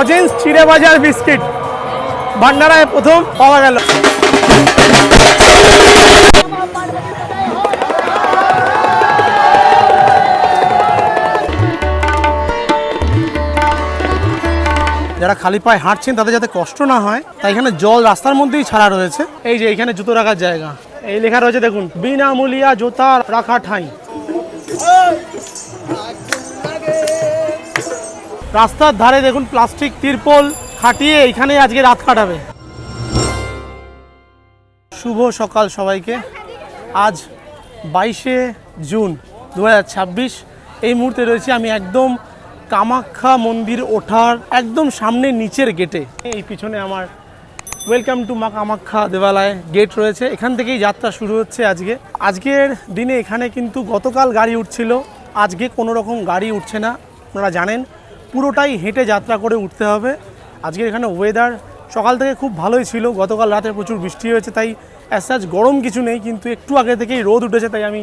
Lozenges চিড়ে ভাজার biscuit ভান্ডারায় প্রথম পাওয়া গেল। যারা খালি পায়ে হাঁটছেন তাদের যাতে কষ্ট না হয় তাই এখানে জল রাস্তার মধ্যেই ছাড়া রয়েছে। এই যে এখানে জুতো রাখার জায়গা, এই লেখা রয়েছে দেখুন, বিনামূল্যা জুতা রাখা ঠাঁই। রাস্তার ধারে দেখুন প্লাস্টিক তিরপল খাটিয়ে এইখানে আজকে রাত কাটাবে। শুভ সকাল সবাইকে। আজ 22শে জুন 2026। এই মুহূর্তে রয়েছে আমি একদম কামাখ্যা মন্দির ওঠার একদম সামনে নিচের গেটে। এই পিছনে আমার ওয়েলকাম টু মা কামাখ্যা দেবালয় গেট রয়েছে, এখান থেকেই যাত্রা শুরু হচ্ছে আজকের দিনে। এখানে কিন্তু গতকাল গাড়ি উঠছিল, আজকে কোনো রকম গাড়ি উঠছে না, আপনারা জানেন পুরোটাই হেঁটে যাত্রা করে উঠতে হবে। আজকে এখানে ওয়েদার সকাল থেকে খুব ভালোই ছিল, গতকাল রাতে প্রচুর বৃষ্টি হয়েছে তাই অ্যাজ গরম কিছু নেই, কিন্তু একটু আগে থেকেই রোদ উঠেছে তাই আমি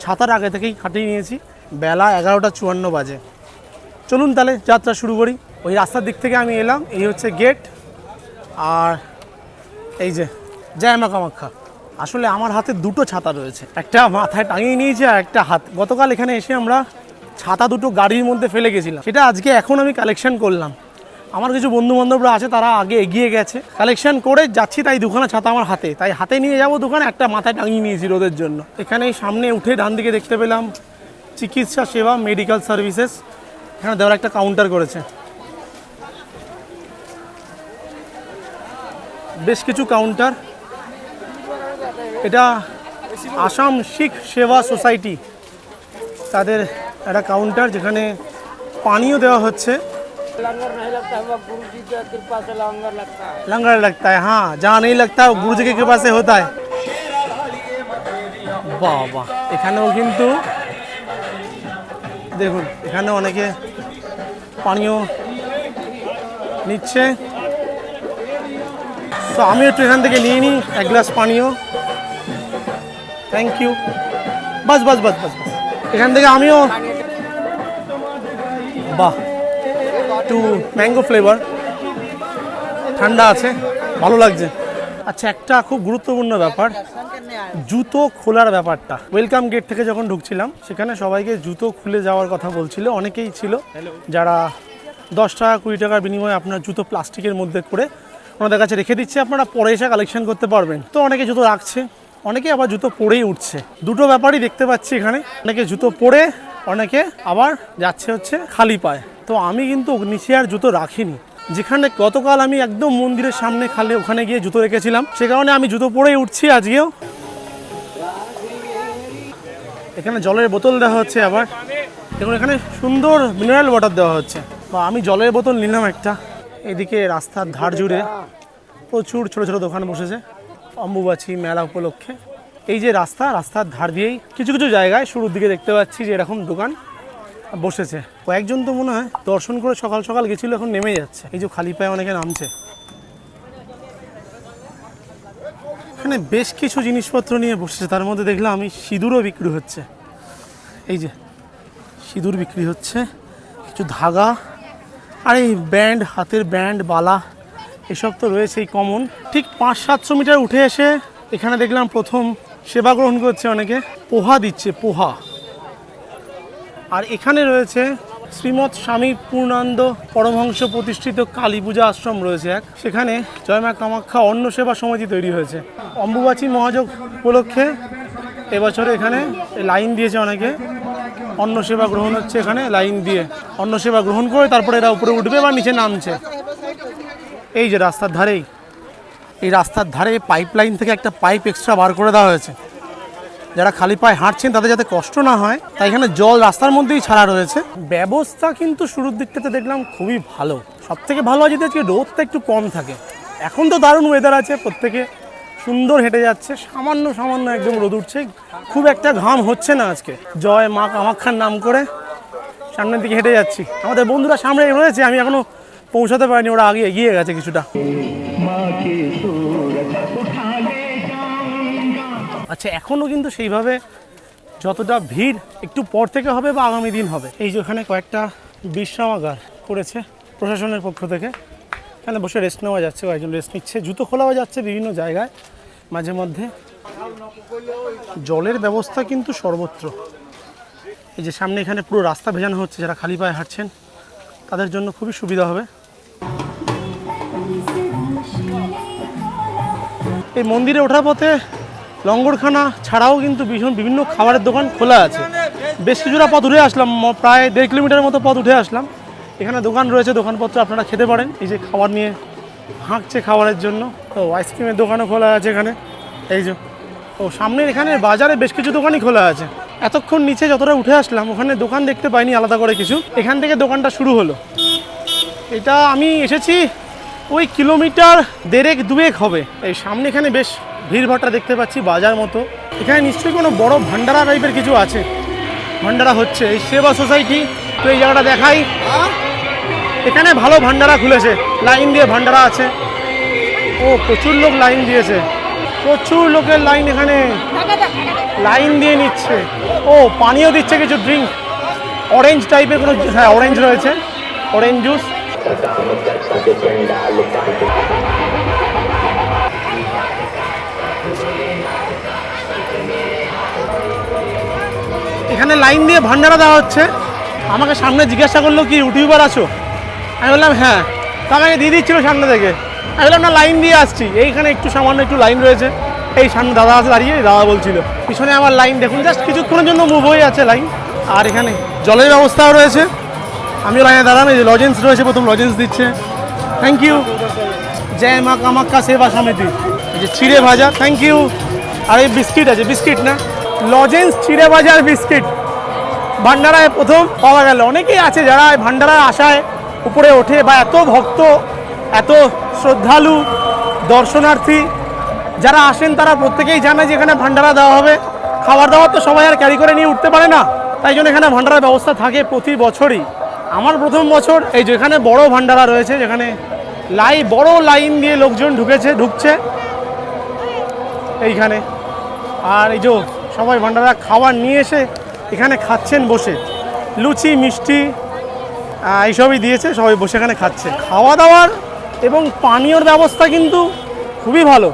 ছাতার আগে থেকেই খাটিয়ে নিয়েছি। বেলা 11:54 বাজে। চলুন তাহলে যাত্রা শুরু করি। ওই রাস্তার দিক থেকে আমি এলাম, এই হচ্ছে গেট, আর এই যে জয় মা কামাখ্যা। আসলে আমার হাতে দুটো ছাতা রয়েছে, একটা মাথায় টাঙিয়ে নিয়েছি আর একটা হাত। গতকাল এখানে এসে আমরা ছাতা দুটো গাড়ির মধ্যে ফেলে গেছিলাম, সেটা আজকে এখন আমি কালেকশন করলাম। আমার কিছু বন্ধু বান্ধবরা আছে, তারা আগে এগিয়ে গেছে, কালেকশন করে যাচ্ছি, তাই দুখানা ছাতা আমার হাতে, তাই হাতে নিয়ে যাবো দোকানে, একটা মাথায় টাঙিয়ে নিয়েছি রোদের জন্য। এখানে সামনে উঠে ডান দিকে দেখতে পেলাম চিকিৎসা সেবা মেডিকেল সার্ভিসেস, এখানে দেওয়ার একটা কাউন্টার করেছে। বেশ কিছু কাউন্টার, এটা আসাম শিখ সেবা সোসাইটি তাদের একটা কাউন্টার, যেখানে পানীয় দেওয়া হচ্ছে। लंगर लगता है, हाँ जहाँ नहीं लगता है वो गुरु जी की कृपा से होता है। বাহ বাহ, এখানেও কিন্তু দেখুন এখানে অনেকে পানীয় নিচ্ছে, তো আমি একটু এখান থেকে নিয়ে নিই এক গ্লাস পানীয়। Thank you. বাস বাস বাস বাস বাস, এখান থেকে আমিও। বাহ, একটু ম্যাঙ্গো ফ্লেভার, ঠান্ডা আছে, ভালো লাগছে। আচ্ছা, একটা খুব গুরুত্বপূর্ণ ব্যাপার, জুতো খোলার ব্যাপারটা। ওয়েলকাম গেট থেকে যখন ঢুকছিলাম সেখানে সবাইকে জুতো খুলে যাওয়ার কথা বলছিল, অনেকেই ছিল যারা 10 টাকা 20 টাকার বিনিময়ে আপনার জুতো প্লাস্টিকের মধ্যে করে ওনাদের কাছে রেখে দিচ্ছে, আপনারা পরে এসে কালেকশন করতে পারবেন। তো অনেকে জুতো রাখছে, অনেকে আবার জুতো পরেই উঠছে, দুটো ব্যাপারই দেখতে পাচ্ছি এখানে। অনেকে জুতো পরে, অনেকে আবার যাচ্ছে হচ্ছে খালি পায়ে। তো আমি কিন্তু নিচে আর জুতো রাখিনি, যেখানে গতকাল আমি একদম মন্দিরের সামনে খালি ওখানে গিয়ে জুতো রেখেছিলাম, সে কারণে আমি জুতো পরেই উঠছি আজকেও। এখানে জলের বোতল দেওয়া হচ্ছে, আবার দেখুন এখানে সুন্দর মিনারেল ওয়াটার দেওয়া হচ্ছে। বা আমি জলের বোতল নিলাম একটা। এদিকে রাস্তার ধার জুড়ে প্রচুর ছোট ছোট দোকান বসেছে অম্বুবাচী মেলা উপলক্ষে। এই যে রাস্তার ধার দিয়েই কিছু কিছু জায়গায় শুরুর দিকে দেখতে পাচ্ছি যে এরকম দোকান বসেছে। কয়েকজন তো মনে হয় দর্শন করে সকাল সকাল গেছিল, এখন নেমে যাচ্ছে। এই যে খালি পায়ে অনেকে নামছে। এখানে বেশ কিছু জিনিসপত্র নিয়ে বসেছে, তার মধ্যে দেখলাম আমি সিঁদুরও বিক্রি হচ্ছে। এই যে সিঁদুর বিক্রি হচ্ছে, কিছু ধাগা, আর এই ব্যান্ড, হাতের ব্যান্ড, বালা, এসব তো রয়েছেই কমন। ঠিক 500-700 মিটার উঠে এসে এখানে দেখলাম প্রথম সেবা গ্রহণ করছে অনেকে, পোহা দিচ্ছে, পোহা। আর এখানে রয়েছে শ্রীমৎ স্বামী পূর্ণানন্দ পরমহংস প্রতিষ্ঠিত কালী পূজা আশ্রম রয়েছে এক, সেখানে জয় মা কামাখ্যা অন্ন সেবা সমিতি তৈরি হয়েছে। অম্বুবাচী মহাযোগ উপলক্ষে এবছরে এখানে লাইন দিয়েছে অনেকে, অন্ন সেবা গ্রহণ হচ্ছে এখানে লাইন দিয়ে, অন্ন সেবা গ্রহণ করে তারপরে এরা উপরে উঠবে বা নিচে নামছে। এই যে রাস্তার ধারেই, এই রাস্তার ধারে পাইপ লাইন থেকে একটা পাইপ এক্সট্রা বার করে দেওয়া হয়েছে, যারা খালি পায়ে হাঁটছেন তাদের যাতে কষ্ট না হয় তাই এখানে জল রাস্তার মধ্যেই ছাড়া রয়েছে। ব্যবস্থা কিন্তু শুরুর দিকটাতে দেখলাম খুবই ভালো, সব থেকে ভালো যদি আজকে রোদটা একটু কম থাকে। এখন তো দারুণ ওয়েদার আছে, প্রত্যেকে সুন্দর হেঁটে যাচ্ছে, সামান্য একদম রোদ উঠছে, খুব একটা ঘাম হচ্ছে না আজকে। জয় মা কামাখ্যার নাম করে সামনের দিকে হেঁটে যাচ্ছি। আমাদের বন্ধুরা সামনে রয়েছে, আমি এখনো পৌঁছাতে পারিনি, ওরা আগে এগিয়ে গেছে কিছুটা। আচ্ছা, এখনও কিন্তু সেইভাবে যতটা ভিড় একটু পর থেকে হবে বা আগামী দিন হবে। এই যে ওখানে কয়েকটা বিশ্রামাগার করেছে, প্রশাসনের পক্ষ থেকে। এখানে বসে রেস্ট নেওয়া যাচ্ছে, কয়েকজন রেস্ট নিচ্ছে, জুতো খোলাও যাচ্ছে বিভিন্ন জায়গায় মাঝে মধ্যে। জলের ব্যবস্থা কিন্তু সর্বত্র। এই যে সামনে এখানে পুরো রাস্তা ভেজানো হচ্ছে, যারা খালি পায়ে হাঁটছেন তাদের জন্য খুবই সুবিধা হবে। এই মন্দিরে ওঠার পথে লঙ্গরখানা ছাড়াও কিন্তু বিভিন্ন খাবারের দোকান খোলা আছে। বেশ কিছুটা পথ উঠে আসলাম, প্রায় 1.5 কিলোমিটারের মতো পথ উঠে আসলাম। এখানে দোকান রয়েছে, দোকানপত্র আপনারা খেতে পারেন। এই যে খাবার নিয়ে হাঁকছে খাবারের জন্য। তো আইসক্রিমের দোকানও খোলা আছে এখানে। এই যে সামনের এখানে বাজারে বেশ কিছু দোকানই খোলা আছে। এতক্ষণ নিচে যতটা উঠে আসলাম ওখানে দোকান দেখতে পাইনি আলাদা করে কিছু, এখান থেকে দোকানটা শুরু হলো। এটা আমি এসেছি ওই 1.5 কিলোমিটার হবে। এই সামনে এখানে বেশ ভিড়ভাট্টা দেখতে পাচ্ছি, বাজার মতো। এখানে নিশ্চয়ই কোনো বড় ভান্ডারা টাইপের কিছু আছে, ভান্ডারা হচ্ছে। এই সেবা সোসাইটি, তো এই জায়গাটা দেখাই। এখানে ভালো ভান্ডারা খুলেছে, লাইন দিয়ে ভান্ডারা আছে। ও প্রচুর লোক লাইন দিয়েছে, প্রচুর লোকের লাইন, এখানে লাইন দিয়ে নিচ্ছে। ও পানীয় দিচ্ছে কিছু, ড্রিঙ্ক, অরেঞ্জ টাইপের কোনো, হ্যাঁ অরেঞ্জ রয়েছে, অরেঞ্জ জুস। এখানে লাইন দিয়ে ভান্ডারা দেওয়া হচ্ছে। আমাকে সামনে জিজ্ঞাসা করলো কি ইউটিউবার আছো, আমি বললাম হ্যাঁ। তো আমাকে দিয়ে দিচ্ছিল সামনে থেকে, আমি বললাম না লাইন দিয়ে আসছি। এইখানে একটু সামান্য একটু লাইন রয়েছে। এই সামনে দাদা আছে দাঁড়িয়ে, দাদা বলছিল পিছনে আমার লাইন দেখুন, জাস্ট কিছুক্ষণের জন্য মুভ হয়ে আছে লাইন। আর এখানে জলের ব্যবস্থাও রয়েছে, আমিও লাইনে দাঁড়ানো। এই যে লজেন্স রয়েছে, প্রথম লজেন্স দিচ্ছে, থ্যাংক ইউ। জয় মা কামাখ্যা সেবা সমিতি। এই যে চিড়ে ভাজা, থ্যাংক ইউ। আর এই বিস্কিট আছে, বিস্কিট না লজেন্স, চিড়ে ভাজার বিস্কিট ভান্ডারায় প্রথম পাওয়া গেল। অনেকেই আছে যারা ভান্ডারায় আশায় উপরে ওঠে, বা এত ভক্ত, এত শ্রদ্ধালু দর্শনার্থী যারা আসেন তারা প্রত্যেকেই জানে যে এখানে ভান্ডারা দেওয়া হবে। খাবার দাবার তো সবাই আর ক্যারি করে নিয়ে উঠতে পারে না, তাই জন্য এখানে ভান্ডারার ব্যবস্থা থাকে প্রতি বছরই। আমার প্রথম বছর এই যে এখানে বড় ভান্ডারা রয়েছে, যেখানে বড় লাইন দিয়ে লোকজন ঢুকছে এইখানে। আর এই যে সবাই ভান্ডারা খাবার নিয়ে এসে এখানে খাচ্ছেন বসে, লুচি মিষ্টি এইসবই দিয়েছে, সবাই বসে এখানে খাচ্ছে। খাওয়া দাওয়ার এবং পানীয়র ব্যবস্থা কিন্তু খুবই ভালো।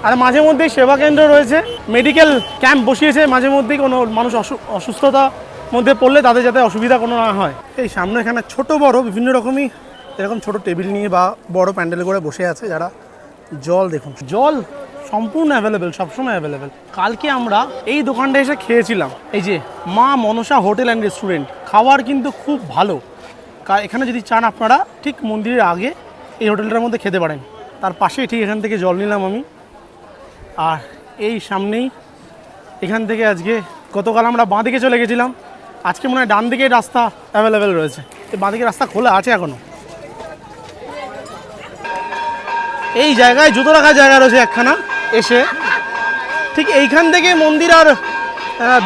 আর মাঝে মধ্যেই সেবা কেন্দ্র রয়েছে, মেডিকেল ক্যাম্প বসিয়েছে মাঝে মধ্যেই, কোনো মানুষ অসুস্থতা মধ্যে পড়লে তাদের যাতে অসুবিধা কোনো না হয়। এই সামনে এখানে ছোট বড় বিভিন্ন রকমই এরকম ছোট টেবিল নিয়ে বা বড় প্যান্ডেল করে বসে আছে যারা। জল দেখুন, জল সম্পূর্ণ অ্যাভেলেবেল, সবসময় অ্যাভেলেবেল। কালকে আমরা এই দোকানটা এসে খেয়েছিলাম, এই যে মা মনসা হোটেল অ্যান্ড রেস্টুরেন্ট। খাবার কিন্তু খুব ভালো। এখানে যদি চান আপনারা ঠিক মন্দিরের আগে এই হোটেলটার মধ্যে খেতে পারেন, তার পাশেই ঠিক এখান থেকে জল নিলাম আমি। আর এই সামনেই এখান থেকে আজকে, গতকাল আমরা বাঁ দিকে চলে গেছিলাম, আজকে মনে হয় ডান দিকে রাস্তা অ্যাভেলেবেল রয়েছে। এই বাঁ দিকে রাস্তা খোলা আছে এখনও। এই জায়গায় জুতো রাখার জায়গা রয়েছে একখানা, এসে ঠিক এইখান থেকে মন্দির আর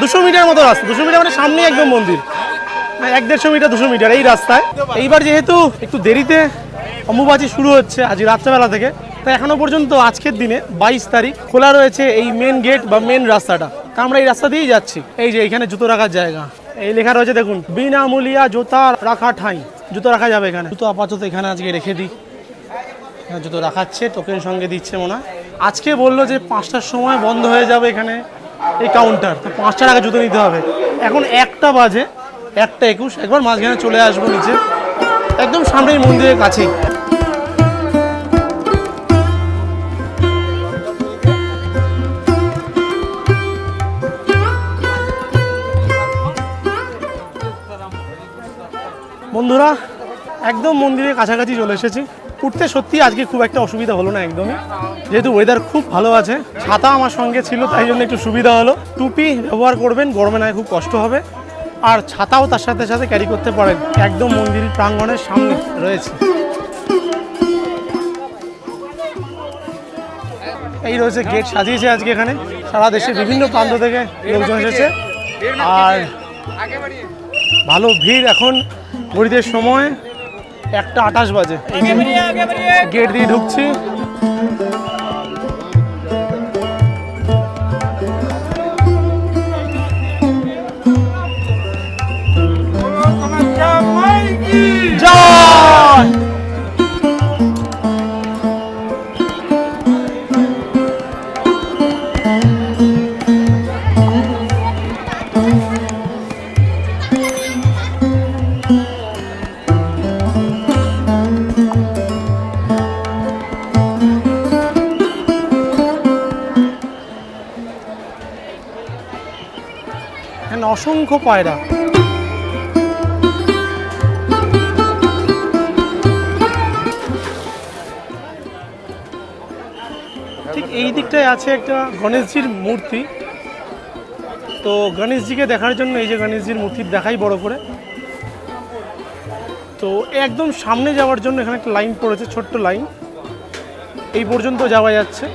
200 মিটার মতো রাস্তা, 200 মিটার মানে সামনেই একদম মন্দির, 1-150 মিটার 200 মিটার এই রাস্তায়। এইবার যেহেতু একটু দেরিতে অম্বুবাচী শুরু হচ্ছে আজ রাত্রেবেলা থেকে, তাই এখনও পর্যন্ত আজকের দিনে 22 তারিখ খোলা রয়েছে এই মেন গেট বা মেন রাস্তাটা। তা আমরা এই রাস্তা দিয়েই যাচ্ছি। এই যে এইখানে জুতো রাখার জায়গা, এই লেখা রয়েছে দেখুন, বিনামূল্যা জুতা রাখা ঠাঁই, জুতো রাখা যাবে এখানে। জুতো আপাতত এখানে আজকে রেখে দিই, জুতো রাখাচ্ছে, টোকেন সঙ্গে দিচ্ছে মনে হয়। আজকে বললো যে 5টার সময় বন্ধ হয়ে যাবে এখানে এই কাউন্টার, তো 5টার আগে জুতো নিতে হবে। এখন 1টা বাজে, 1:21। একবার মাঝখানে চলে আসবো নিচে, একদম সামনেই মন্দিরের কাছেই। বন্ধুরা একদম মন্দিরের কাছাকাছি চলে এসেছি। উঠতে সত্যি আজকে খুব একটা অসুবিধা হলো না একদমই, যেহেতু ওয়েদার খুব ভালো আছে। ছাতা আমার সঙ্গে ছিল, তাই জন্য একটু সুবিধা হলো। টুপি ব্যবহার করবেন, গরমে না খুব কষ্ট হবে। আর ছাতাও তার সাথে সাথে ক্যারি করতে পারেন, একদম মন্দির প্রাঙ্গণের সামনে রয়েছে। এই রয়েছে গেট সাজিয়েছে আজকে এখানে, সারা দেশে বিভিন্ন প্রান্ত থেকে লোকজন এসেছে। আর ভালো ভিড়। এখন ঘড়িতে সময় 1:28 বাজে। গেট দিয়ে ঢুকছি। জয় অসংখ্য পায়রা। ঠিক এই দিকটায় আছে একটা গণেশজির মূর্তি। তো গণেশজিকে দেখার জন্য এই যে গণেশজির মূর্তি দেখাই বড় করে। তো একদম সামনে যাওয়ার জন্য এখানে একটা লাইন পড়েছে, ছোট্ট লাইন, এই পর্যন্ত যাওয়া যাচ্ছে।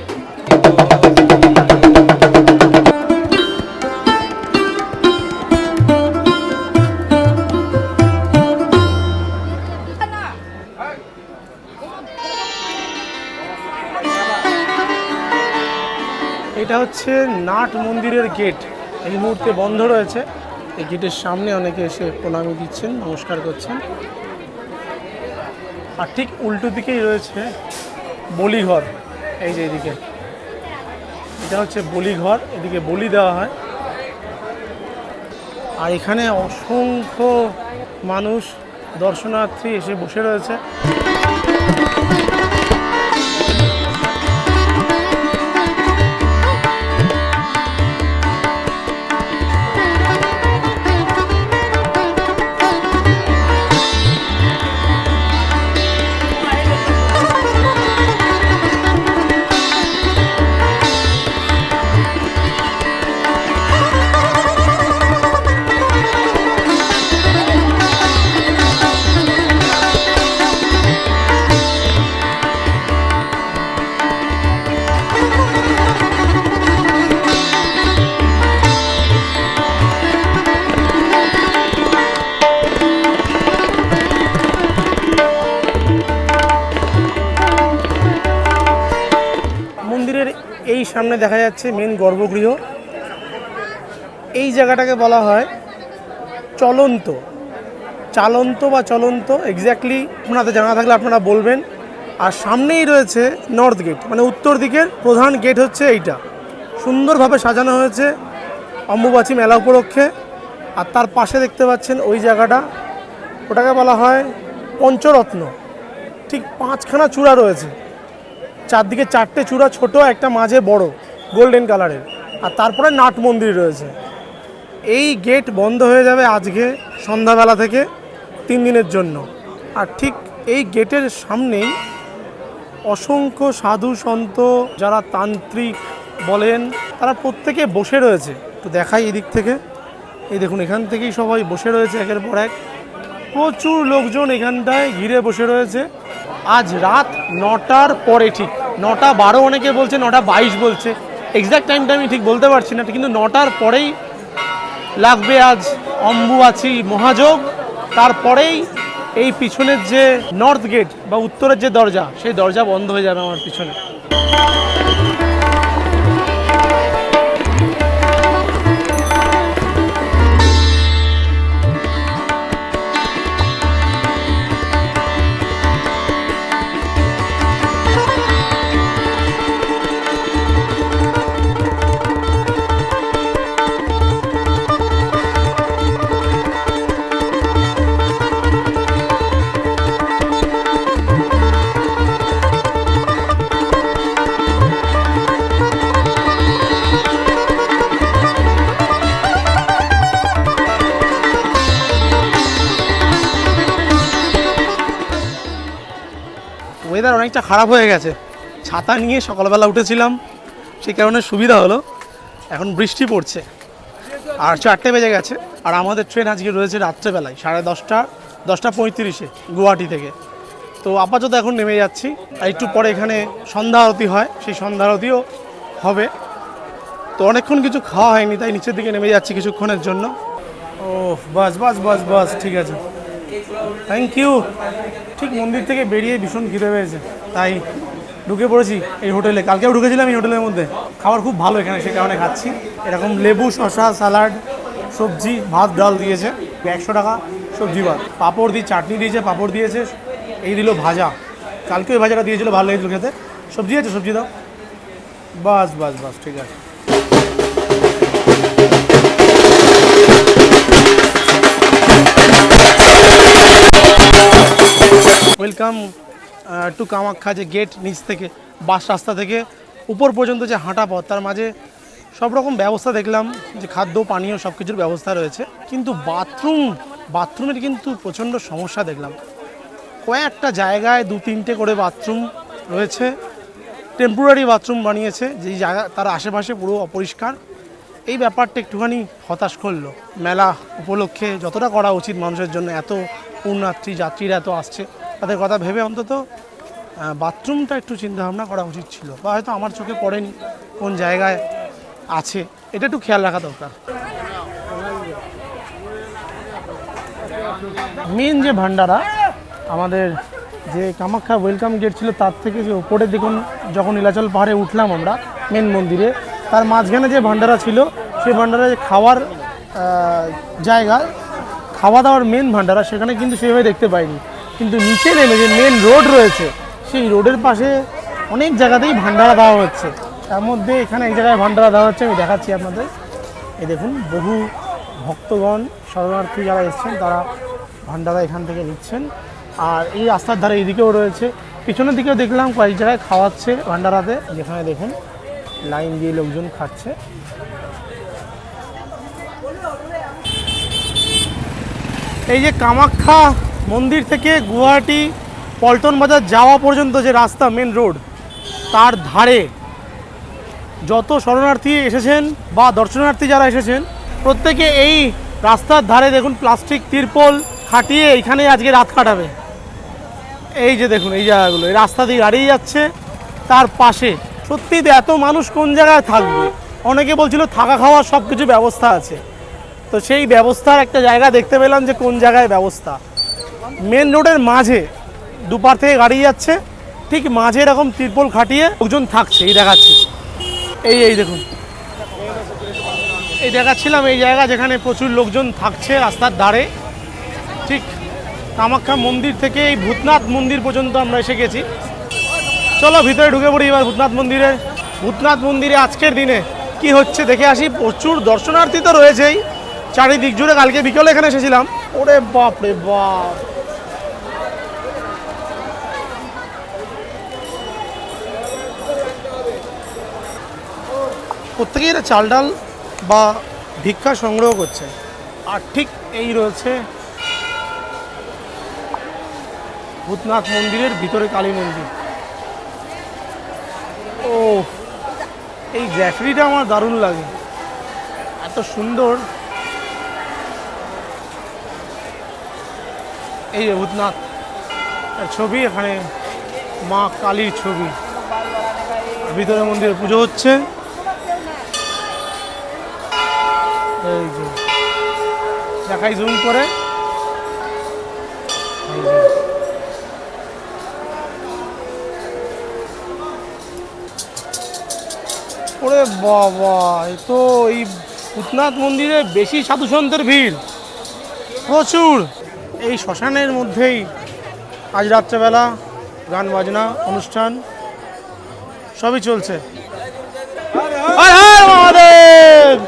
এটা হচ্ছে নাট মন্দিরের গেট, এই মুহূর্তে বন্ধ রয়েছে। এই গেটের সামনে অনেকে এসে প্রণামী দিচ্ছেন, নমস্কার করছেন। আর ঠিক উল্টো দিকেই রয়েছে বলিঘর, এই যে এদিকে, এটা হচ্ছে বলিঘর, এদিকে বলি দেওয়া হয়। আর এখানে অসংখ্য মানুষ দর্শনার্থী এসে বসে রয়েছে। এই সামনে দেখা যাচ্ছে মেন গর্ভগৃহ। এই জায়গাটাকে বলা হয় চলন্ত, চালন্ত বা চলন্ত, এক্স্যাক্টলি আপনাদের জানা থাকলে আপনারা বলবেন। আর সামনেই রয়েছে নর্থ গেট, মানে উত্তর দিকের প্রধান গেট হচ্ছে এইটা। সুন্দরভাবে সাজানো হয়েছে অম্বুবাচী মেলা উপলক্ষে। আর তার পাশে দেখতে পাচ্ছেন ওই জায়গাটা, ওটাকে বলা হয় পঞ্চরত্ন। ঠিক 5খানা চূড়া রয়েছে, চারদিকে 4টে চূড়া ছোট, একটা মাঝে বড় গোল্ডেন কালারের। আর তারপরে নাট মন্দির রয়েছে। এই গেট বন্ধ হয়ে যাবে আজকে সন্ধ্যাবেলা থেকে 3 দিনের জন্য। আর ঠিক এই গেটের সামনেই অসংখ্য সাধু সন্ত, যারা তান্ত্রিক বলেন, তারা প্রত্যেকে বসে রয়েছে। তো দেখাই এদিক থেকে, এই দেখুন এখান থেকেই সবাই বসে রয়েছে একের পর এক। প্রচুর লোকজন এখানটায় ঘিরে বসে রয়েছে। আজ রাত 9টার পরে, ঠিক 9:12 অনেকে বলছে, 9:22 বলছে, এক্স্যাক্ট টাইমটা আমি ঠিক বলতে পারছি না, কিন্তু 9টার পরেই লাগবে আজ অম্বুবাচী মহাযোগ। তারপরেই এই পিছনের যে নর্থ গেট বা উত্তরের যে দরজা, সেই দরজা বন্ধ হয়ে যাবে আমার পিছনে। ওয়েদার অনেকটা খারাপ হয়ে গেছে, ছাতা নিয়ে সকালবেলা উঠেছিলাম, সেই কারণে সুবিধা হলো। এখন বৃষ্টি পড়ছে আর 4টে বেজে গেছে। আর আমাদের ট্রেন আজকে রয়েছে রাত্রেবেলায় 10:30, 10:35 গুয়াহাটি থেকে। তো আপাতত এখন নেমে যাচ্ছি। আর একটু পরে এখানে সন্ধ্যা আরতি হয়, সেই সন্ধ্যা আরতিও হবে। তো অনেকক্ষণ কিছু খাওয়া হয়নি, তাই নিচের দিকে নেমে যাচ্ছি কিছুক্ষণের জন্য। ও বাস বাস বাস বাস, ঠিক আছে, থ্যাংক ইউ। ঠিক মন্দির থেকে বেরিয়ে ভীষণ খিদে পেয়েছে, তাই ঢুকে পড়েছি এই হোটেলে। কালকেও ঢুকেছিলাম এই হোটেলের মধ্যে। খাবার খুব ভালো এখানে, সে কারণে খাচ্ছি। এরকম লেবু, শসা, স্যালাড, সবজি, ভাত, ডাল দিয়েছে। 100 টাকা সবজি ভাত, পাঁপড় দিয়ে, চাটনি দিয়েছে, পাঁপড় দিয়েছে, এই দিল ভাজা। কালকে ওই ভাজাটা দিয়েছিল, ভালো লেগেছিল খেতে। সবজি আছে, সবজি দাও। বাস বাস বাস, ঠিক আছে। Welcome to Kamakhya. যে গেট নিচ থেকে বাস রাস্তা থেকে উপর পর্যন্ত যে হাঁটা পথ, তার মাঝে সব রকম ব্যবস্থা দেখলাম, যে খাদ্য পানীয় সব কিছুর ব্যবস্থা রয়েছে, কিন্তু বাথরুমের কিন্তু প্রচণ্ড সমস্যা দেখলাম। কয়েকটা জায়গায় 2-3টে করে বাথরুম রয়েছে, টেম্পোরারি বাথরুম বানিয়েছে, যেই জায়গা তার আশেপাশে পুরো অপরিষ্কার। এই ব্যাপারটা একটুখানি হতাশ করলো। মেলা উপলক্ষে যতটা করা উচিত মানুষের জন্য, এত পুণ্যার্থী যাত্রীরা এত আসছে, তাদের কথা ভেবে অন্তত বাথরুমটা একটু চিন্তাভাবনা করা উচিত ছিল, বা হয়তো আমার চোখে পড়েনি কোন জায়গায় আছে, এটা একটু খেয়াল রাখা দরকার। মেন যে ভান্ডারা, আমাদের যে কামাখ্যা ওয়েলকাম গেট ছিল তার থেকে যে উপরে দেখুন, যখন নীলাচল পাহাড়ে উঠলাম আমরা মেন মন্দিরে, তার মাঝখানে যে ভান্ডারা ছিল, সেই ভান্ডারে খাওয়ার জায়গা, খাওয়া দাওয়ার মেন ভান্ডারা, সেখানে কিন্তু সেভাবে দেখতে পাইনি। কিন্তু নিচে নেমে যে মেন রোড রয়েছে, সেই রোডের পাশে অনেক জায়গাতেই ভান্ডারা দেওয়া হচ্ছে। তার মধ্যে এখানে এই জায়গায় ভান্ডারা দেওয়া হচ্ছে, আমি দেখাচ্ছি আপনাদের। এই দেখুন, বহু ভক্তগণ শরণার্থী যারা এসছেন তারা ভান্ডারা এখান থেকে নিচ্ছেন। আর এই রাস্তার ধারে এইদিকেও রয়েছে, পিছনের দিকেও দেখলাম কয়েক জায়গায় খাওয়াচ্ছে ভান্ডারাতে, যেখানে দেখুন লাইন দিয়ে লোকজন খাচ্ছে। এই যে কামাখ্যা মন্দির থেকে গুয়াহাটি পল্টন বাজার যাওয়া পর্যন্ত যে রাস্তা, মেন রোড, তার ধারে যত শরণার্থী এসেছেন বা দর্শনার্থী যারা এসেছেন, প্রত্যেকে এই রাস্তার ধারে দেখুন প্লাস্টিক তিরপল খাটিয়ে এখানে আজকে রাত কাটাবে। এই যে দেখুন এই জায়গাগুলো, এই রাস্তা দিয়ে গাড়ি যাচ্ছে, তার পাশে সত্যি এত মানুষ কোন জায়গায় থাকবে। অনেকে বলছিল থাকা খাওয়ার সব কিছু ব্যবস্থা আছে, তো সেই ব্যবস্থার একটা জায়গা দেখতে পেলাম যে কোন জায়গায় ব্যবস্থা। মেন রোডের মাঝে দুপার থেকে গাড়ি যাচ্ছে, ঠিক মাঝে এরকম তিরপল খাটিয়ে লোকজন থাকছে। এই দেখাচ্ছি, এই দেখুন, এই দেখাচ্ছিলাম এই জায়গা যেখানে প্রচুর লোকজন থাকছে রাস্তার ধারে। ঠিক কামাখ্যা মন্দির থেকে এই ভূতনাথ মন্দির পর্যন্ত আমরা এসে গেছি। চলো ভিতরে ঢুকে পড়ি এবার ভূতনাথ মন্দিরে। ভূতনাথ মন্দিরে আজকের দিনে কি হচ্ছে দেখে আসি। প্রচুর দর্শনার্থী তো রয়েছেই চারিদিক জুড়ে। কালকে বিকেলে এখানে এসেছিলাম, ওরে বাপ রে বাপ, প্রত্যেকেই এরা চাল ডাল বা ভিক্ষা সংগ্রহ করছে। আর ঠিক এই রয়েছে ভূতনাথ মন্দিরের ভিতরে কালী মন্দির। ও, এই গ্যাফরিটা আমার দারুণ লাগে, এত সুন্দর। এই যে ভূতনাথ ছবি, এখানে মা কালীর ছবি, ভিতরে মন্দিরে পুজো হচ্ছে। এই যে দেখাই জুম করে, ওরে বাবা, এ তো এই ভূতনাথ মন্দিরে বেশি সাধু সন্তের ভিড় প্রচুর। এই শ্মশানের মধ্যেই আজ রাত্রেবেলা গান বাজনা অনুষ্ঠান সবই চলছে। হর হর মহাদেব।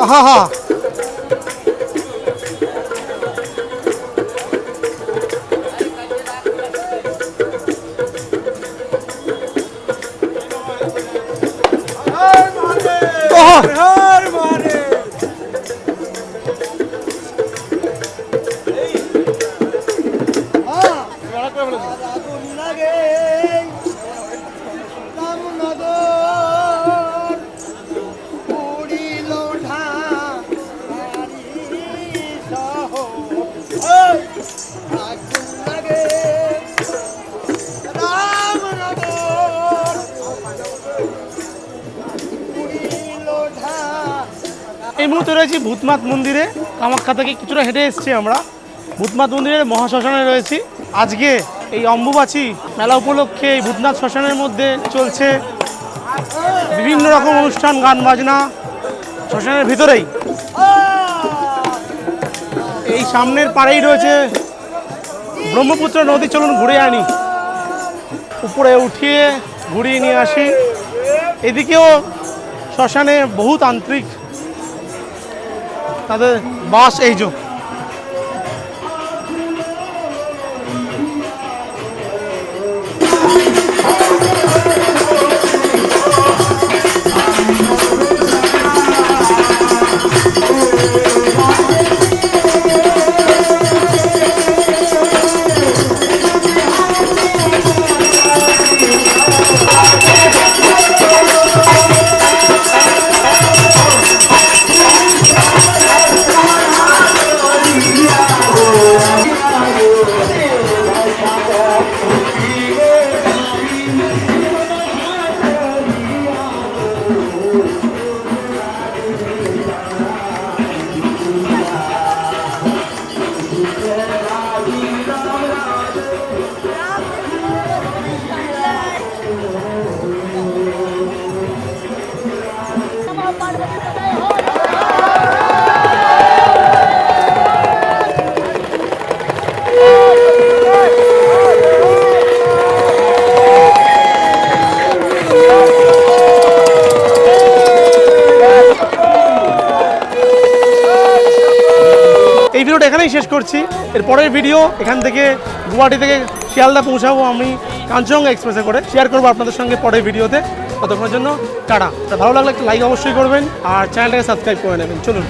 আহা, এই মুহূর্তে রয়েছি ভূতনাথ মন্দিরে। কামাখ্যা থেকে কিছুটা হেঁটে এসেছি আমরা, ভূতনাথ মন্দিরের মহাশ্মশানে রয়েছি। আজকে এই অম্বুবাচী মেলা উপলক্ষে এই ভূতনাথ শ্মশানের মধ্যে চলছে বিভিন্ন রকম অনুষ্ঠান, গান বাজনা শ্মশানের ভিতরেই। এই সামনের পাড়েই রয়েছে ব্রহ্মপুত্র নদী, চলুন ঘুরে আনি, উপরে উঠিয়ে ঘুরিয়ে নিয়ে আসি। এদিকেও শ্মশানে বহু তান্ত্রিক, তাদের বাস এই যে। এই ভিডিওটা এখানেই শেষ করছি। এর পরের ভিডিও এখান থেকে গুয়াহাটি থেকে শিয়ালদা পৌঁছাবো আমি কাঞ্চনজঙ্ঘা এক্সপ্রেসে করে, শেয়ার করবো আপনাদের সঙ্গে পরের ভিডিওতে। ততক্ষণের জন্য টাটা। ভালো লাগলে একটা লাইক অবশ্যই করবেন আর চ্যানেলটাকে সাবস্ক্রাইব করে নেবেন। চলুন।